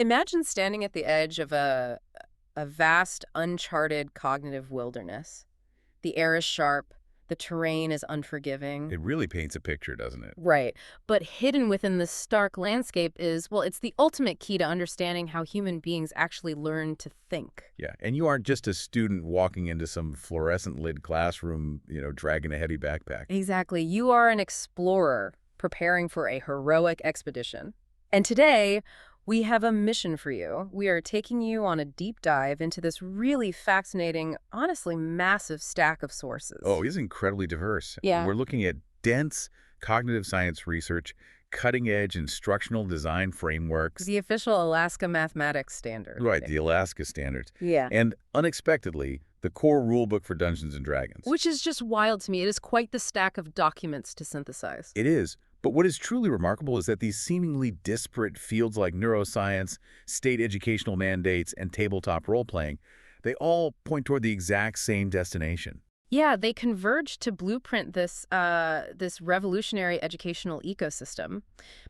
Imagine standing at the edge of a vast, uncharted cognitive wilderness. The air is sharp, the terrain is unforgiving. It really paints a picture, doesn't it? Right. But hidden within this stark landscape is, well, it's the ultimate key to understanding how human beings actually learn to think. Yeah, and you aren't just a student walking into some fluorescent-lit classroom, dragging a heavy backpack. Exactly. You are an explorer preparing for a heroic expedition. And today, we have a mission for you. We are taking you on a deep dive into this really fascinating, honestly massive stack of sources. Oh, it's incredibly diverse. Yeah. We're looking at dense cognitive science research, cutting-edge instructional design frameworks. The official Alaska Mathematics Standard. Right, the Alaska standards. Yeah. And unexpectedly, the core rulebook for Dungeons & Dragons. Which is just wild to me. It is quite the stack of documents to synthesize. It is. But what is truly remarkable is that these seemingly disparate fields like neuroscience, state educational mandates, and tabletop role-playing, they all point toward the exact same destination. Yeah, they converge to blueprint this revolutionary educational ecosystem.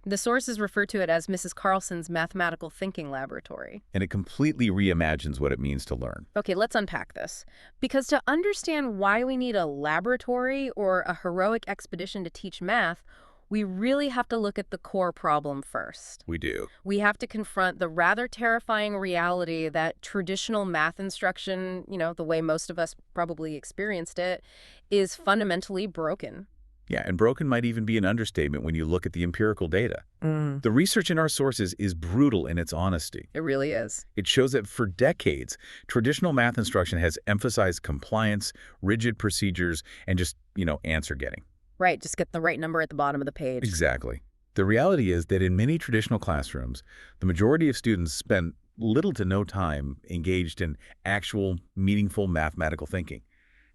The sources refer to it as Mrs. Carlson's mathematical thinking laboratory. And it completely reimagines what it means to learn. Okay, let's unpack this. Because to understand why we need a laboratory or a heroic expedition to teach math, we really have to look at the core problem first. We do. We have to confront the rather terrifying reality that traditional math instruction, the way most of us probably experienced it, is fundamentally broken. Yeah, and broken might even be an understatement when you look at the empirical data. The research in our sources is brutal in its honesty. It really is. It shows that for decades, traditional math instruction has emphasized compliance, rigid procedures, and just, answer getting. Right, just get the right number at the bottom of the page. Exactly. The reality is that in many traditional classrooms, the majority of students spend little to no time engaged in actual, meaningful mathematical thinking.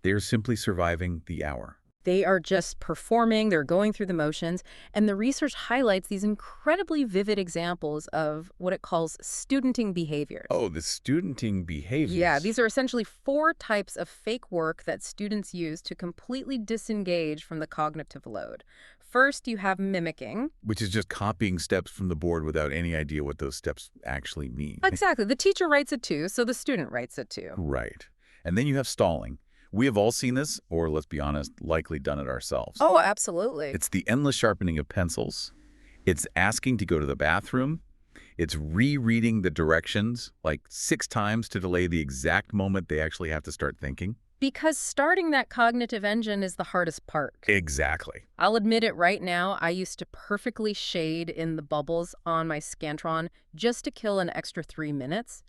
They're simply surviving the hour. They are just performing, they're going through the motions, and the research highlights these incredibly vivid examples of what it calls studenting behaviors. Oh, the studenting behaviors. Yeah, these are essentially 4 types of fake work that students use to completely disengage from the cognitive load. First, you have mimicking. Which is just copying steps from the board without any idea what those steps actually mean. Exactly. The teacher writes it too, so the student writes it too. Right. And then you have stalling. We have all seen this, or let's be honest, likely done it ourselves. Oh, absolutely. It's the endless sharpening of pencils. It's asking to go to the bathroom. It's rereading the directions like 6 times to delay the exact moment they actually have to start thinking. Because starting that cognitive engine is the hardest part. Exactly. I'll admit it right now, I used to perfectly shade in the bubbles on my Scantron just to kill an extra 3 minutes.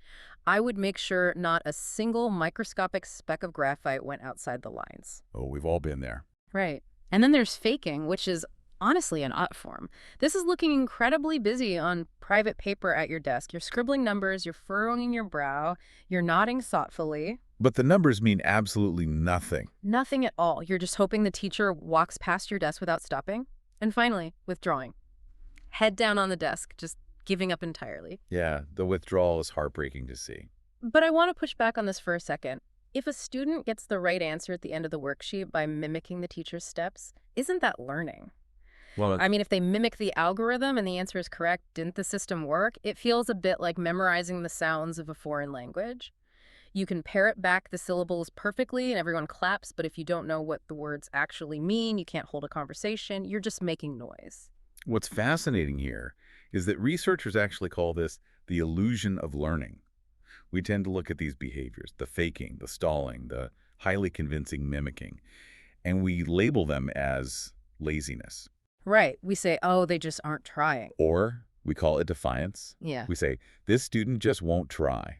I would make sure not a single microscopic speck of graphite went outside the lines. Oh, we've all been there. Right. And then there's faking, which is honestly an art form. This is looking incredibly busy on private paper at your desk. You're scribbling numbers, you're furrowing your brow, you're nodding thoughtfully. But the numbers mean absolutely nothing. Nothing at all. You're just hoping the teacher walks past your desk without stopping. And finally, withdrawing. Head down on the desk, just giving up entirely. Yeah, the withdrawal is heartbreaking to see. But I want to push back on this for a second. If a student gets the right answer at the end of the worksheet by mimicking the teacher's steps, isn't that learning? Well, I mean, if they mimic the algorithm and the answer is correct, didn't the system work? It feels a bit like memorizing the sounds of a foreign language. You can parrot back the syllables perfectly and everyone claps, but if you don't know what the words actually mean, you can't hold a conversation, you're just making noise. what's fascinating here is that researchers actually call this the illusion of learning. We tend to look at these behaviors, the faking, the stalling, the highly convincing mimicking, and we label them as laziness. Right. We say, oh, they just aren't trying. Or we call it defiance. Yeah. We say, this student just won't try.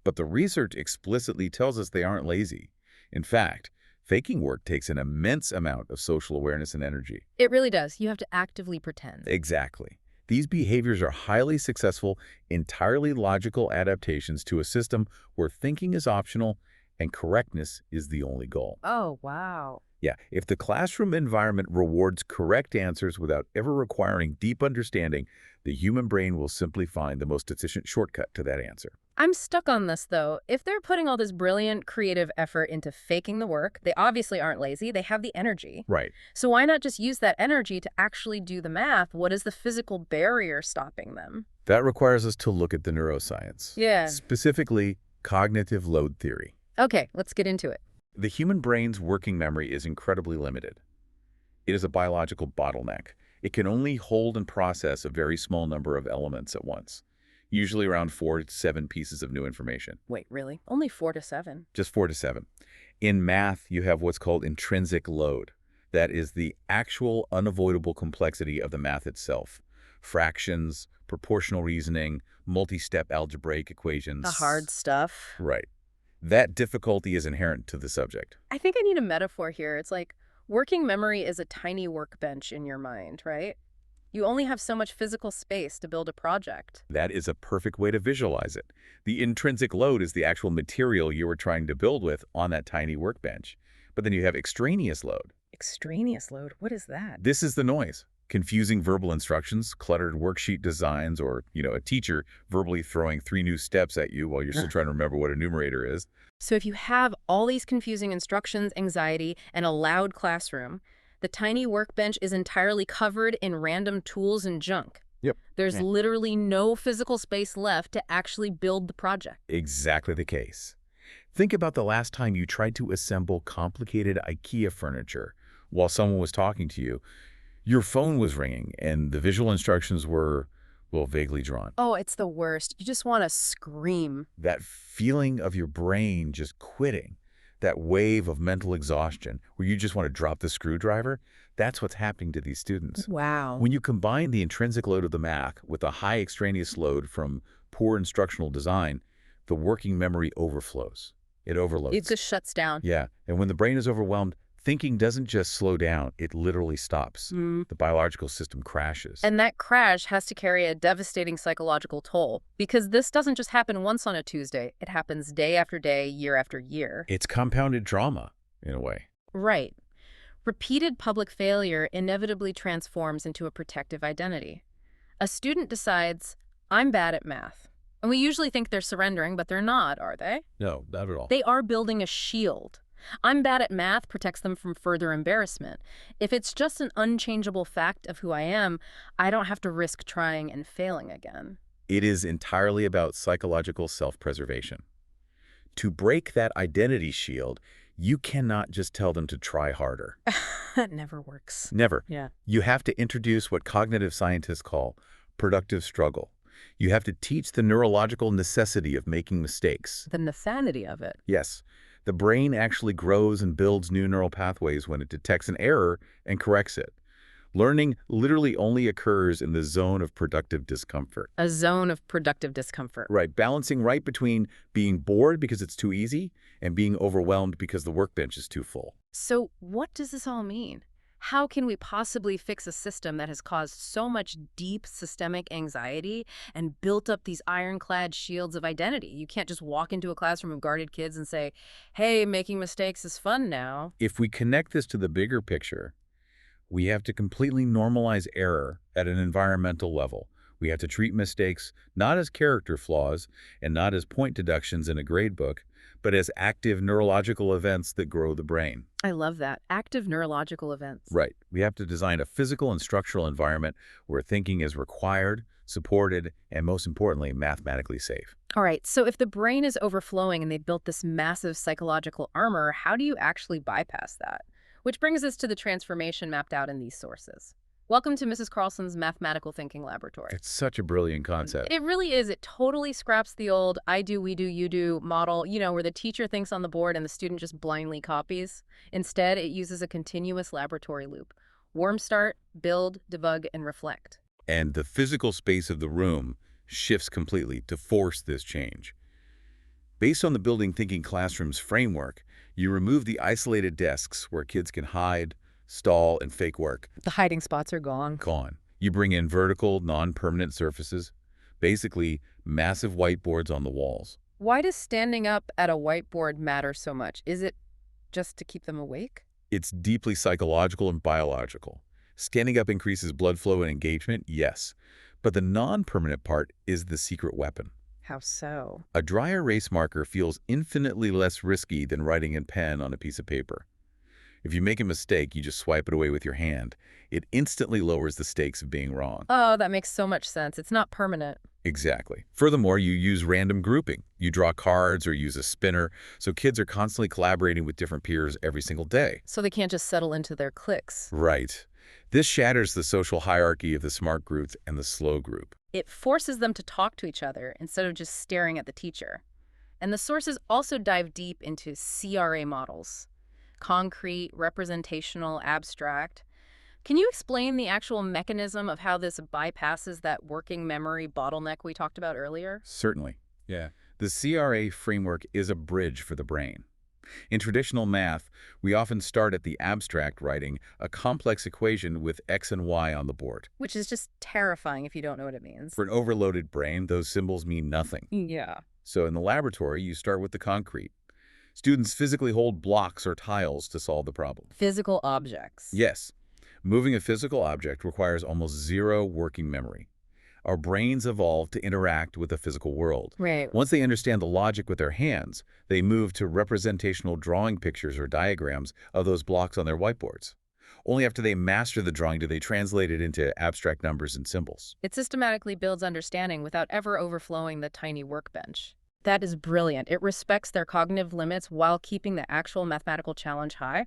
But the research explicitly tells us they aren't lazy. In fact, faking work takes an immense amount of social awareness and energy. It really does. You have to actively pretend. Exactly. These behaviors are highly successful, entirely logical adaptations to a system where thinking is optional and correctness is the only goal. Oh, wow. Yeah, if the classroom environment rewards correct answers without ever requiring deep understanding, the human brain will simply find the most efficient shortcut to that answer. I'm stuck on this, though. If they're putting all this brilliant, creative effort into faking the work, they obviously aren't lazy. They have the energy. Right. So why not just use that energy to actually do the math? What is the physical barrier stopping them? That requires us to look at the neuroscience, Yeah. specifically cognitive load theory. Okay, let's get into it. The human brain's working memory is incredibly limited. It is a biological bottleneck. It can only hold and process a very small number of elements at once, usually around 4 to 7 pieces of new information. Wait, really? Only 4 to 7? Just 4 to 7. In math, you have what's called intrinsic load. That is the actual unavoidable complexity of the math itself. Fractions, proportional reasoning, multi-step algebraic equations. The hard stuff. Right. That difficulty is inherent to the subject. I think I need a metaphor here. It's like working memory is a tiny workbench in your mind, right? You only have so much physical space to build a project. That is a perfect way to visualize it. The intrinsic load is the actual material you were trying to build with on that tiny workbench. But then you have extraneous load. Extraneous load? What is that? This is the noise. Confusing verbal instructions, cluttered worksheet designs, or, a teacher verbally throwing 3 new steps at you while you're still trying to remember what a numerator is. So if you have all these confusing instructions, anxiety, and a loud classroom, the tiny workbench is entirely covered in random tools and junk. Yep. There's literally no physical space left to actually build the project. Exactly the case. Think about the last time you tried to assemble complicated IKEA furniture while someone was talking to you. Your phone was ringing, and the visual instructions were, well, vaguely drawn. Oh, it's the worst. You just want to scream. That feeling of your brain just quitting, that wave of mental exhaustion where you just want to drop the screwdriver, that's what's happening to these students. Wow. When you combine the intrinsic load of the math with a high extraneous load from poor instructional design, the working memory overflows. It overloads. It just shuts down. Yeah, and when the brain is overwhelmed, thinking doesn't just slow down, it literally stops. The biological system crashes. And that crash has to carry a devastating psychological toll, because this doesn't just happen once on a Tuesday. It happens day after day, year after year. It's compounded trauma, in a way. Right. Repeated public failure inevitably transforms into a protective identity. A student decides, I'm bad at math. And we usually think they're surrendering, but they're not, are they? No, not at all. They are building a shield. I'm bad at math protects them from further embarrassment. If it's just an unchangeable fact of who I am, I don't have to risk trying and failing again. It is entirely about psychological self-preservation. To break that identity shield, you cannot just tell them to try harder. That never works. Never. Yeah. You have to introduce what cognitive scientists call productive struggle. You have to teach the neurological necessity of making mistakes. The insanity of it. Yes. The brain actually grows and builds new neural pathways when it detects an error and corrects it. Learning literally only occurs in the zone of productive discomfort. A zone of productive discomfort. Right, balancing right between being bored because it's too easy and being overwhelmed because the workbench is too full. So what does this all mean? How can we possibly fix a system that has caused so much deep systemic anxiety and built up these ironclad shields of identity? You can't just walk into a classroom of guarded kids and say, hey, making mistakes is fun now. If we connect this to the bigger picture, we have to completely normalize error at an environmental level. We have to treat mistakes not as character flaws and not as point deductions in a gradebook, but as active neurological events that grow the brain. I love that. Active neurological events. Right. We have to design a physical and structural environment where thinking is required, supported, and most importantly, mathematically safe. All right, so if the brain is overflowing and they built this massive psychological armor, how do you actually bypass that? Which brings us to the transformation mapped out in these sources. Welcome to Mrs. Carlson's Mathematical Thinking Laboratory. It's such a brilliant concept. It really is. It totally scraps the old I do, we do, you do model, where the teacher thinks on the board and the student just blindly copies. Instead, it uses a continuous laboratory loop. Warm start, build, debug, and reflect. And the physical space of the room shifts completely to force this change. Based on the Building Thinking Classrooms framework, you remove the isolated desks where kids can hide, stall, and fake work. The hiding spots are gone. Gone. You bring in vertical, non-permanent surfaces, basically massive whiteboards on the walls. Why does standing up at a whiteboard matter so much? Is it just to keep them awake? It's deeply psychological and biological. Standing up increases blood flow and engagement, yes. But the non-permanent part is the secret weapon. How so? A dry erase marker feels infinitely less risky than writing in pen on a piece of paper. If you make a mistake, you just swipe it away with your hand. It instantly lowers the stakes of being wrong. Oh, that makes so much sense. It's not permanent. Exactly. Furthermore, you use random grouping. You draw cards or use a spinner, so kids are constantly collaborating with different peers every single day. So they can't just settle into their cliques. Right. This shatters the social hierarchy of the smart group and the slow group. It forces them to talk to each other instead of just staring at the teacher. And the sources also dive deep into CRA models: concrete, representational, abstract. Can you explain the actual mechanism of how this bypasses that working memory bottleneck we talked about earlier? Certainly. Yeah. The CRA framework is a bridge for the brain. In traditional math, we often start at the abstract, writing a complex equation with x and y on the board. Which is just terrifying if you don't know what it means. For an overloaded brain, those symbols mean nothing. Yeah. So in the laboratory, you start with the concrete. Students physically hold blocks or tiles to solve the problem. Physical objects. Yes, moving a physical object requires almost zero working memory. Our brains evolved to interact with the physical world. Right. Once they understand the logic with their hands, they move to representational drawing pictures or diagrams of those blocks on their whiteboards. Only after they master the drawing do they translate it into abstract numbers and symbols. It systematically builds understanding without ever overflowing the tiny workbench. That is brilliant. It respects their cognitive limits while keeping the actual mathematical challenge high.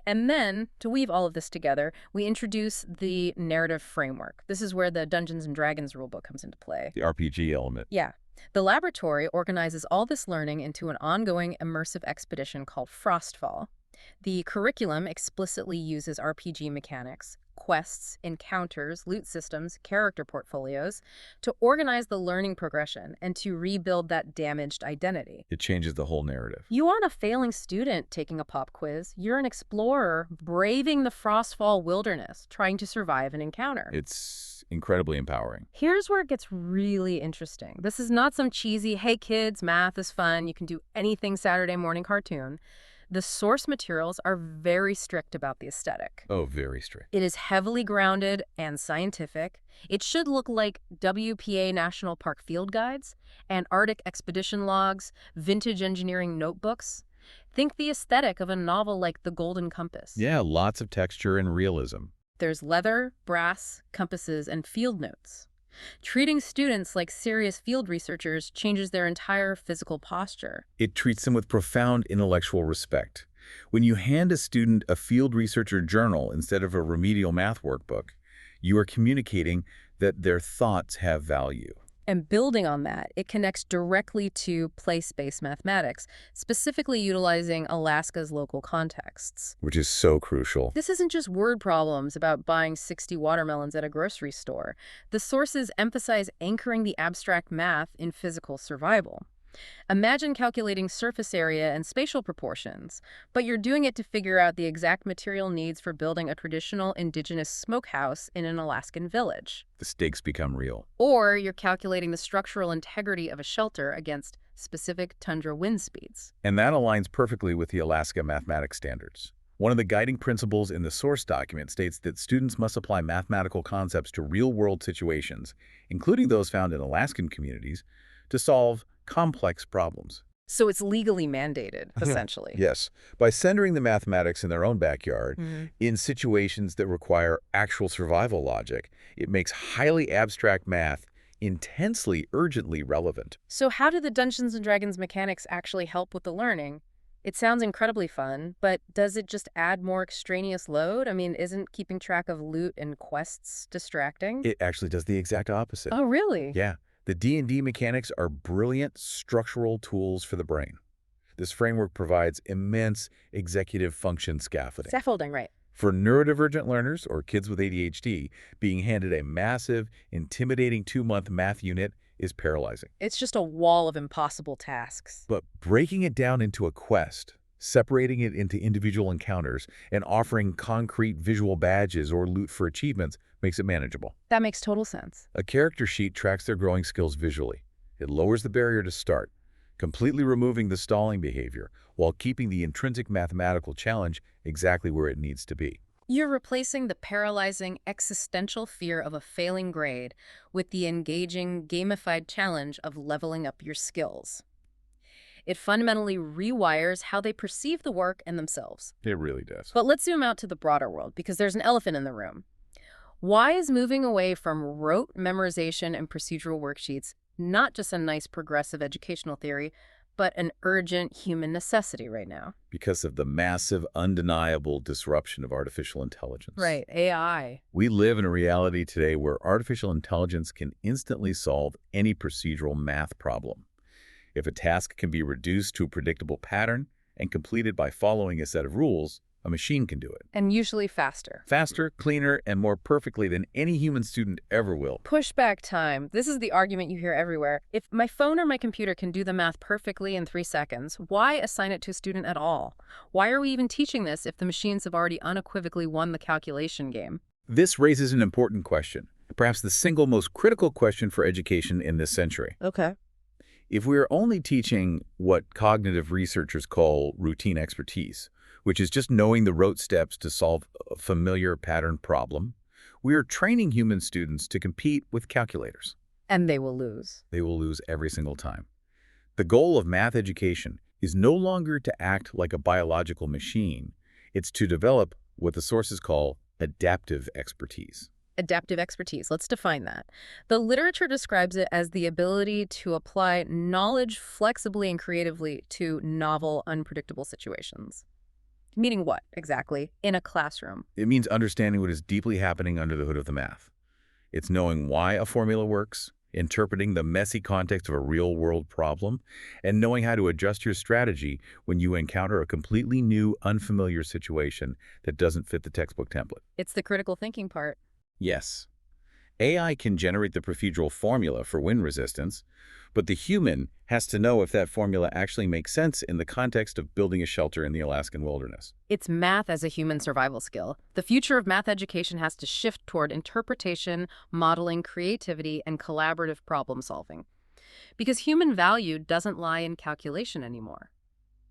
And then, to weave all of this together, we introduce the narrative framework. This is where the Dungeons and Dragons rulebook comes into play. The RPG element. Yeah. The laboratory organizes all this learning into an ongoing immersive expedition called Frostfall. The curriculum explicitly uses RPG mechanics, quests, encounters, loot systems, character portfolios to organize the learning progression and to rebuild that damaged identity. It changes the whole narrative. You aren't a failing student taking a pop quiz. You're an explorer braving the Frostfall wilderness, trying to survive an encounter. It's incredibly empowering. Here's where it gets really interesting. This is not some cheesy, hey kids, math is fun, you can do anything Saturday morning cartoon. The source materials are very strict about the aesthetic. Oh, very strict. It is heavily grounded and scientific. It should look like WPA National Park field guides, Antarctic expedition logs, vintage engineering notebooks. Think the aesthetic of a novel like The Golden Compass. Yeah, lots of texture and realism. There's leather, brass, compasses, and field notes. Treating students like serious field researchers changes their entire physical posture. It treats them with profound intellectual respect. When you hand a student a field researcher journal instead of a remedial math workbook, you are communicating that their thoughts have value. And building on that, it connects directly to place-based mathematics, specifically utilizing Alaska's local contexts. Which is so crucial. This isn't just word problems about buying 60 watermelons at a grocery store. The sources emphasize anchoring the abstract math in physical survival. Imagine calculating surface area and spatial proportions, but you're doing it to figure out the exact material needs for building a traditional indigenous smokehouse in an Alaskan village. The stakes become real. Or you're calculating the structural integrity of a shelter against specific tundra wind speeds. And that aligns perfectly with the Alaska mathematics standards. One of the guiding principles in the source document states that students must apply mathematical concepts to real-world situations, including those found in Alaskan communities, to solve complex problems. So it's legally mandated, essentially. Yes. By centering the mathematics in their own backyard, in situations that require actual survival logic, it makes highly abstract math intensely, urgently relevant. So how do the Dungeons and Dragons mechanics actually help with the learning? It sounds incredibly fun, but does it just add more extraneous load? I mean, isn't keeping track of loot and quests distracting? It actually does the exact opposite. Oh, really? Yeah. The D&D mechanics are brilliant structural tools for the brain. This framework provides immense executive function scaffolding. Scaffolding, right. For neurodivergent learners or kids with ADHD, being handed a massive, intimidating 2-month math unit is paralyzing. It's just a wall of impossible tasks. But breaking it down into a quest, separating it into individual encounters, and offering concrete visual badges or loot for achievements makes it manageable. That makes total sense. A character sheet tracks their growing skills visually. It lowers the barrier to start, completely removing the stalling behavior while keeping the intrinsic mathematical challenge exactly where it needs to be. You're replacing the paralyzing existential fear of a failing grade with the engaging, gamified challenge of leveling up your skills. It fundamentally rewires how they perceive the work and themselves. It really does. But let's zoom out to the broader world because there's an elephant in the room. Why is moving away from rote memorization and procedural worksheets not just a nice progressive educational theory, but an urgent human necessity right now? Because of the massive, undeniable disruption of artificial intelligence. Right, AI. We live in a reality today where artificial intelligence can instantly solve any procedural math problem. If a task can be reduced to a predictable pattern and completed by following a set of rules, a machine can do it. And usually faster. Faster, cleaner, and more perfectly than any human student ever will. Pushback time. This is the argument you hear everywhere. If my phone or my computer can do the math perfectly in 3 seconds, why assign it to a student at all? Why are we even teaching this if the machines have already unequivocally won the calculation game? This raises an important question, perhaps the single most critical question for education in this century. Okay. If we are only teaching what cognitive researchers call routine expertise, which is just knowing the rote steps to solve a familiar pattern problem, we are training human students to compete with calculators. And they will lose. They will lose every single time. The goal of math education is no longer to act like a biological machine. It's to develop what the sources call adaptive expertise. Adaptive expertise. Let's define that. The literature describes it as the ability to apply knowledge flexibly and creatively to novel, unpredictable situations. Meaning what, exactly, in a classroom? It means understanding what is deeply happening under the hood of the math. It's knowing why a formula works, interpreting the messy context of a real-world problem, and knowing how to adjust your strategy when you encounter a completely new, unfamiliar situation that doesn't fit the textbook template. It's the critical thinking part. Yes, AI can generate the procedural formula for wind resistance, but the human has to know if that formula actually makes sense in the context of building a shelter in the Alaskan wilderness. It's math as a human survival skill. The future of math education has to shift toward interpretation, modeling, creativity, and collaborative problem solving. Because human value doesn't lie in calculation anymore.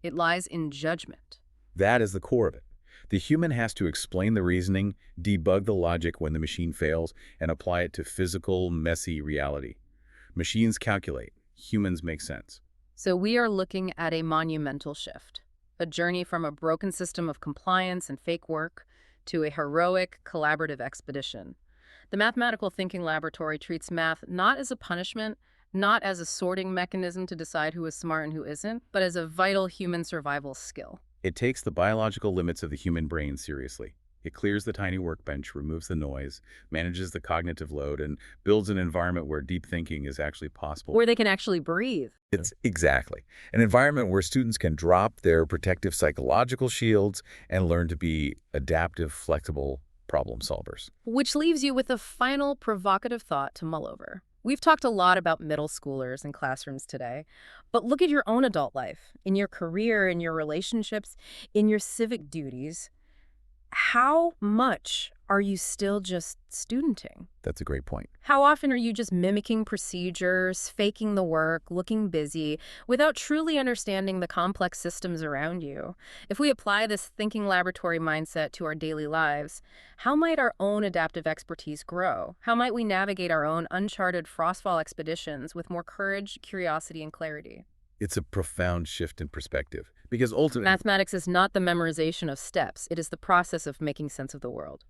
It lies in judgment. That is the core of it. The human has to explain the reasoning, debug the logic when the machine fails, and apply it to physical, messy reality. Machines calculate. Humans make sense. So we are looking at a monumental shift. A journey from a broken system of compliance and fake work to a heroic, collaborative expedition. The Mathematical Thinking Laboratory treats math not as a punishment, not as a sorting mechanism to decide who is smart and who isn't, but as a vital human survival skill. It takes the biological limits of the human brain seriously. It clears the tiny workbench, removes the noise, manages the cognitive load, and builds an environment where deep thinking is actually possible. Where they can actually breathe. It's exactly an environment where students can drop their protective psychological shields and learn to be adaptive, flexible problem solvers. Which leaves you with a final provocative thought to mull over. We've talked a lot about middle schoolers and classrooms today, but look at your own adult life, in your career, in your relationships, in your civic duties. How much are you still just studenting? That's a great point. How often are you just mimicking procedures, faking the work, looking busy, without truly understanding the complex systems around you? If we apply this thinking laboratory mindset to our daily lives, how might our own adaptive expertise grow? How might we navigate our own uncharted frostfall expeditions with more courage, curiosity, and clarity? It's a profound shift in perspective because ultimately, Mathematics is not the memorization of steps. It is the process of making sense of the world.